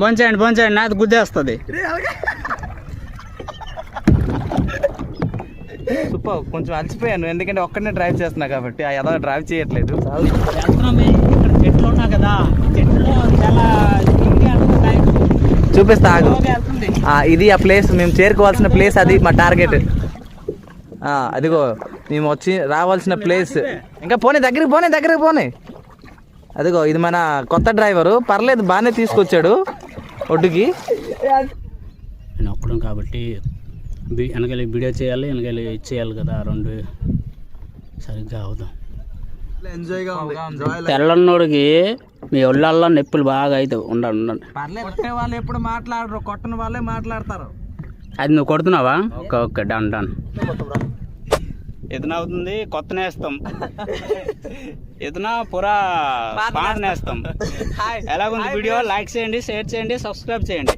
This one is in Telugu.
భోంచేయండి నాది గుద్దేస్తుంది. సూపర్. కొంచెం అలసిపోయాను ఎందుకంటే ఒక్కడనే డ్రైవ్ చేస్తున్నా కాబట్టి ఏదో డ్రైవ్ చేయట్లేదు. చెట్లు ఉన్నా కదా, చెట్లు చాలా చూపిస్తా ఆగు. ఇది ఆ ప్లేస్, మేము చేరుకోవాల్సిన ప్లేస్, అది మా టార్గెట్. అదిగో మేము రావాల్సిన ప్లేస్. ఇంకా దగ్గరికి పోనీ. అదిగో ఇది మన కొత్త డ్రైవరు, పర్లేదు బాగానే తీసుకొచ్చాడు ఒడ్డుకి. నేను ఒక్కడం కాబట్టి వెనకాల వీడియో చేయాలి, వెనకాల చేయాలి కదా, రెండు సరిగ్గా అవుదాం. తెల్లన్నోడికి మీ ఒళ్ళల్లో నొప్పులు బాగా అయితే ఉండండి. పర్లేదు, కొట్టే వాళ్ళు ఎప్పుడు మాట్లాడరు, కొట్టని వాళ్ళే మాట్లాడతారు. అది నువ్వు కొడుతున్నావా? Okay done. ఎదునవుతుంది కొత్త నేస్తాం, ఎదున పురా పాత నేస్తాం. ఎలాగుంది వీడియో? లైక్ చేయండి, షేర్ చేయండి, సబ్స్క్రైబ్ చేయండి.